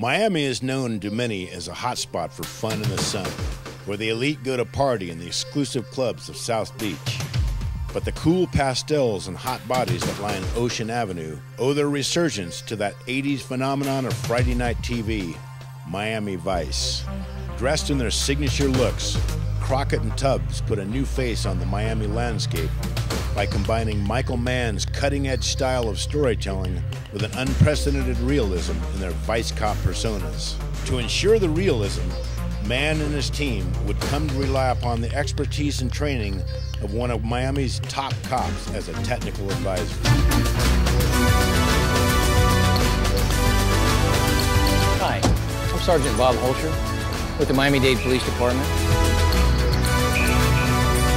Miami is known to many as a hotspot for fun in the sun, where the elite go to party in the exclusive clubs of South Beach. But the cool pastels and hot bodies that line Ocean Avenue owe their resurgence to that 80s phenomenon of Friday night TV, Miami Vice. Dressed in their signature looks, Crockett and Tubbs put a new face on the Miami landscape by combining Michael Mann's cutting-edge style of storytelling with an unprecedented realism in their Vice Cop personas. To ensure the realism, Mann and his team would come to rely upon the expertise and training of one of Miami's top cops as a technical advisor. Hi, I'm Sergeant Bob Hoelscher with the Miami-Dade Police Department.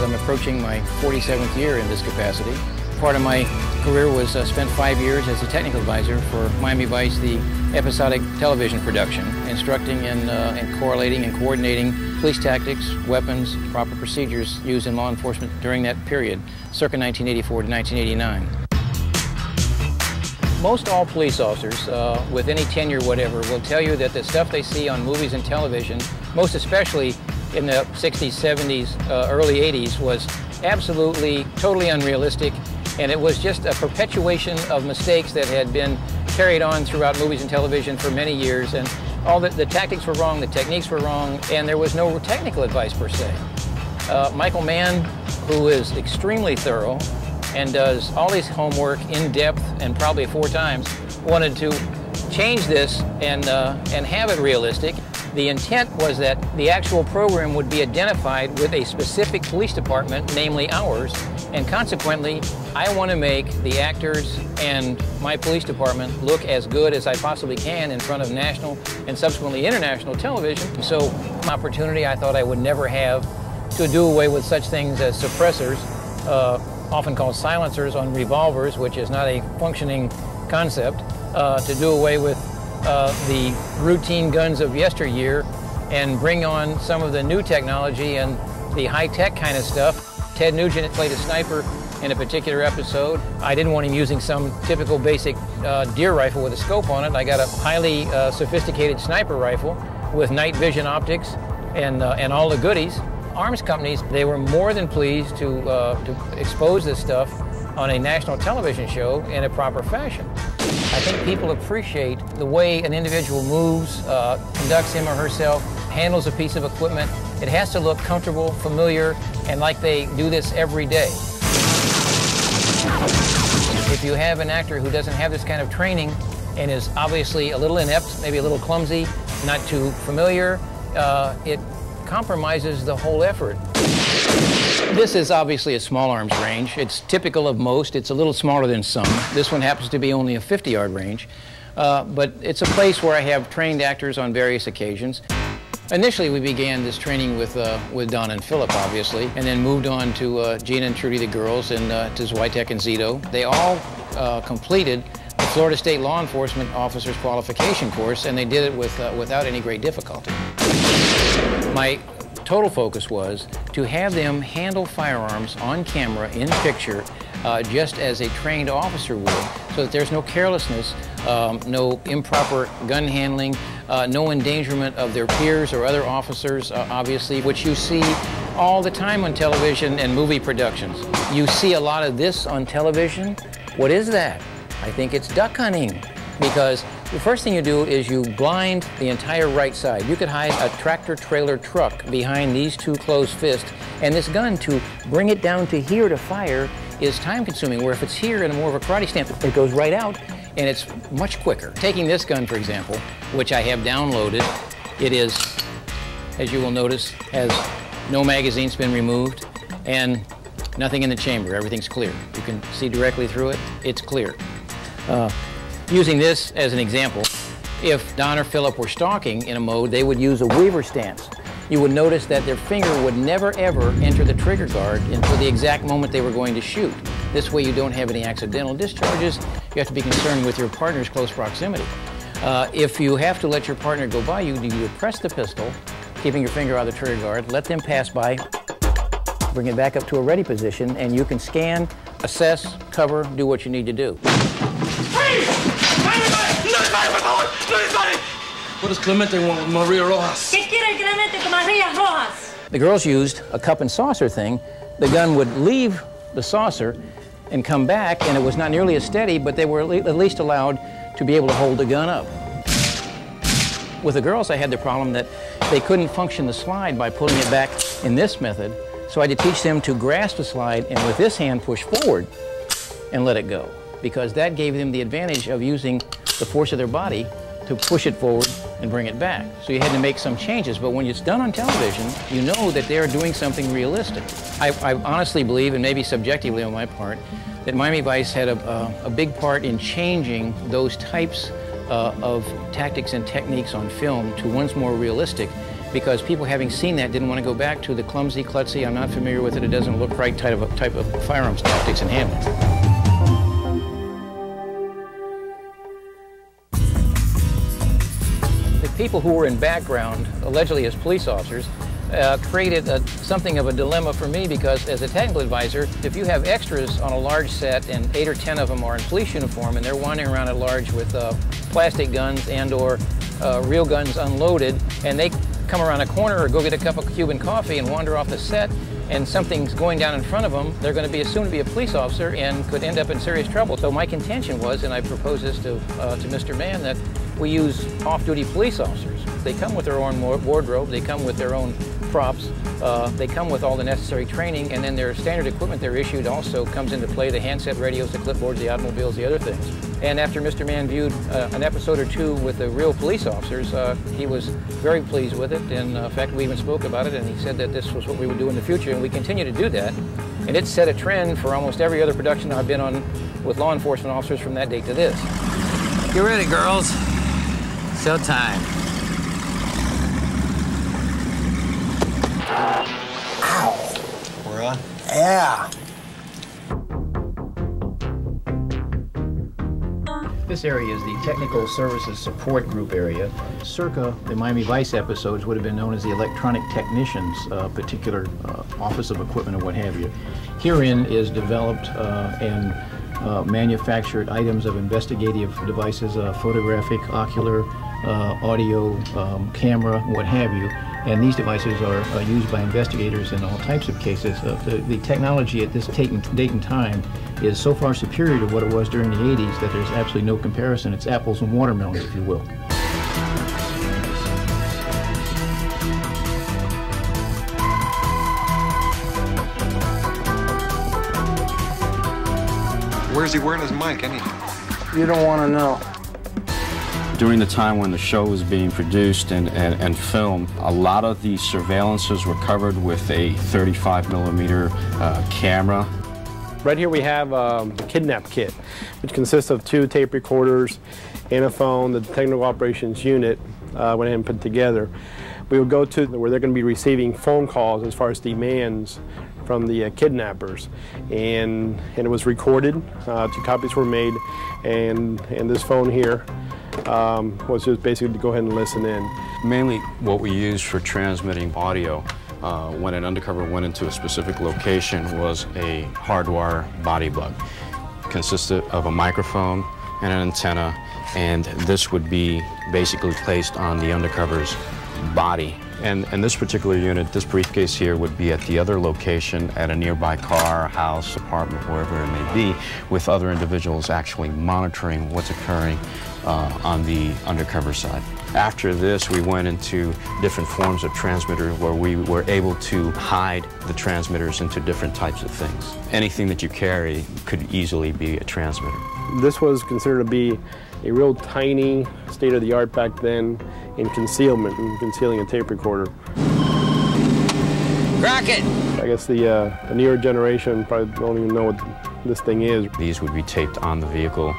I'm approaching my 47th year in this capacity. Part of my career was spent 5 years as a technical advisor for Miami Vice, the episodic television production, instructing and correlating and coordinating police tactics, weapons, proper procedures used in law enforcement during that period, circa 1984 to 1989. Most all police officers, with any tenure whatever, will tell you that the stuff they see on movies and television, most especially in the 60s, 70s, early 80s, was absolutely, totally unrealistic, and it was just a perpetuation of mistakes that had been carried on throughout movies and television for many years, and all the tactics were wrong, the techniques were wrong, and there was no technical advice per se. Michael Mann, who is extremely thorough and does all his homework in depth and probably 4 times, wanted to change this and have it realistic. The intent was that the actual program would be identified with a specific police department, namely ours, and consequently, I want to make the actors and my police department look as good as I possibly can in front of national and subsequently international television. So, an opportunity I thought I would never have to do away with such things as suppressors, often called silencers on revolvers, which is not a functioning concept, to do away with the routine guns of yesteryear and bring on some of the new technology and the high-tech kind of stuff. Ted Nugent played a sniper in a particular episode. I didn't want him using some typical basic deer rifle with a scope on it. I got a highly sophisticated sniper rifle with night vision optics and all the goodies. Arms companies, they were more than pleased to expose this stuff on a national television show in a proper fashion. I think people appreciate the way an individual moves, conducts him or herself, handles a piece of equipment. It has to look comfortable, familiar, and like they do this every day. If you have an actor who doesn't have this kind of training and is obviously a little inept, maybe a little clumsy, not too familiar, it compromises the whole effort. This is obviously a small arms range. It's typical of most. It's a little smaller than some. This one happens to be only a 50-yard range. But it's a place where I have trained actors on various occasions. Initially, we began this training with Don and Philip, obviously, and then moved on to Gina and Trudy, the girls, and to Zwitek and Zito. They all completed the Florida State Law Enforcement Officers Qualification course, and they did it without any great difficulty. My total focus was to have them handle firearms on camera, in picture, just as a trained officer would, so that there's no carelessness, no improper gun handling, no endangerment of their peers or other officers, obviously, which you see all the time on television and movie productions. You see a lot of this on television. What is that? I think it's duck hunting, because the first thing you do is you blind the entire right side. You could hide a tractor-trailer truck behind these 2 closed fists, and this gun, to bring it down to here to fire, is time-consuming, where if it's here in a more of a karate stance, it goes right out, and it's much quicker. Taking this gun, for example, which I have downloaded, it is, as you will notice, has no magazine's been removed, and nothing in the chamber. Everything's clear. You can see directly through it. It's clear. Using this as an example, if Don or Philip were stalking in a mode, they would use a Weaver stance. You would notice that their finger would never ever enter the trigger guard until the exact moment they were going to shoot. This way you don't have any accidental discharges. You have to be concerned with your partner's close proximity. If you have to let your partner go by you, you press the pistol, keeping your finger out of the trigger guard, let them pass by, bring it back up to a ready position, and you can scan, assess, cover, do what you need to do. What does Clemente want with Maria Rojas? ¿Qué quiere Clemente con Maria Rojas? The girls used a cup and saucer thing. The gun would leave the saucer and come back, and it was not nearly as steady, but they were at least allowed to be able to hold the gun up. With the girls, I had the problem that they couldn't function the slide by pulling it back in this method, so I had to teach them to grasp the slide and with this hand push forward and let it go, because that gave them the advantage of using the force of their body to push it forward and bring it back. So you had to make some changes, but when it's done on television, you know that they're doing something realistic. I honestly believe, and maybe subjectively on my part, that Miami Vice had a big part in changing those types of tactics and techniques on film to ones more realistic, because people having seen that didn't want to go back to the clumsy, klutzy, I'm not familiar with it, it doesn't look right type of firearms tactics and handling. People who were in background, allegedly as police officers, created something of a dilemma for me, because as a technical advisor, if you have extras on a large set and 8 or 10 of them are in police uniform and they're wandering around at large with plastic guns and or real guns unloaded, and they come around a corner or go get a cup of Cuban coffee and wander off the set, and something's going down in front of them, they're going to be assumed to be a police officer and could end up in serious trouble. So my contention was, and I proposed this to Mr. Mann, that we use off-duty police officers. They come with their own wardrobe, they come with their own props, they come with all the necessary training, and then their standard equipment they're issued also comes into play, the handset radios, the clipboards, the automobiles, the other things. And after Mr. Mann viewed an episode or two with the real police officers, he was very pleased with it, and in fact we even spoke about it, and he said that this was what we would do in the future, and we continue to do that. And it set a trend for almost every other production I've been on with law enforcement officers from that date to this. Get ready, girls. Showtime. Ow. We're on? Yeah. This area is the Technical Services Support Group area. Circa the Miami Vice episodes would have been known as the Electronic Technicians, particular office of equipment or what have you. Herein is developed and manufactured items of investigative devices, photographic, ocular, audio, camera, what have you. And these devices are used by investigators in all types of cases. The technology at this date and time is so far superior to what it was during the 80s that there's absolutely no comparison. It's apples and watermelons, if you will. Where's he wearing his mic anyhow? You don't want to know. During the time when the show was being produced and filmed, a lot of the surveillances were covered with a 35mm camera. Right here we have a kidnap kit, which consists of 2 tape recorders and a phone that the Technical Operations Unit went ahead and put together. We would go to where they're going to be receiving phone calls as far as demands from the kidnappers, and it was recorded. 2 copies were made, and this phone here was just basically to go ahead and listen in. Mainly what we used for transmitting audio when an undercover went into a specific location was a hardwire body plug. It consisted of a microphone and an antenna, and this would be basically placed on the undercover's body. And this particular unit, this briefcase here, would be at the other location at a nearby car, house, apartment, wherever it may be, with other individuals actually monitoring what's occurring on the undercover side. After this, we went into different forms of transmitter where we were able to hide the transmitters into different types of things. Anything that you carry could easily be a transmitter. This was considered to be a real tiny, state-of-the-art back then in concealment and concealing a tape recorder. Crockett! I guess the newer generation probably don't even know what this thing is. These would be taped on the vehicle,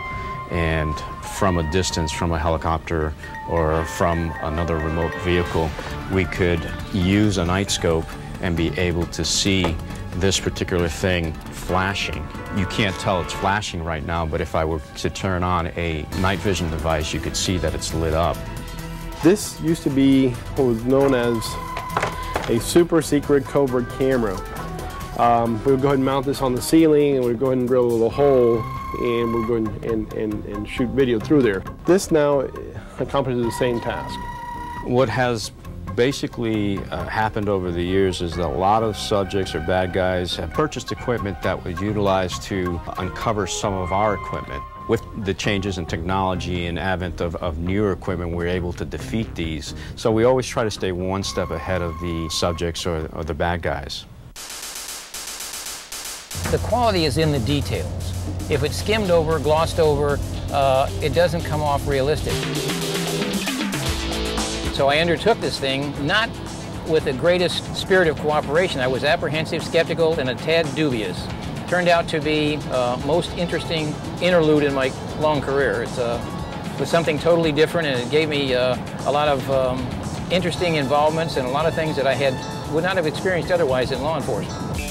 and from a distance, from a helicopter or from another remote vehicle, we could use a night scope and be able to see this particular thing flashing. You can't tell it's flashing right now, but if I were to turn on a night vision device, you could see that it's lit up. This used to be what was known as a super secret covert camera. We would go ahead and mount this on the ceiling, and we'd go ahead and drill a little hole and we'll go and shoot video through there. This now accomplishes the same task. What has basically happened over the years is that a lot of subjects or bad guys have purchased equipment that was utilized to uncover some of our equipment. With the changes in technology and advent of newer equipment, we're able to defeat these. So we always try to stay one step ahead of the subjects or the bad guys. The quality is in the details. If it's skimmed over, glossed over, it doesn't come off realistic. So I undertook this thing not with the greatest spirit of cooperation. I was apprehensive, skeptical, and a tad dubious. Turned out to be most interesting interlude in my long career. It was something totally different, and it gave me a lot of interesting involvements and a lot of things that I would not have experienced otherwise in law enforcement.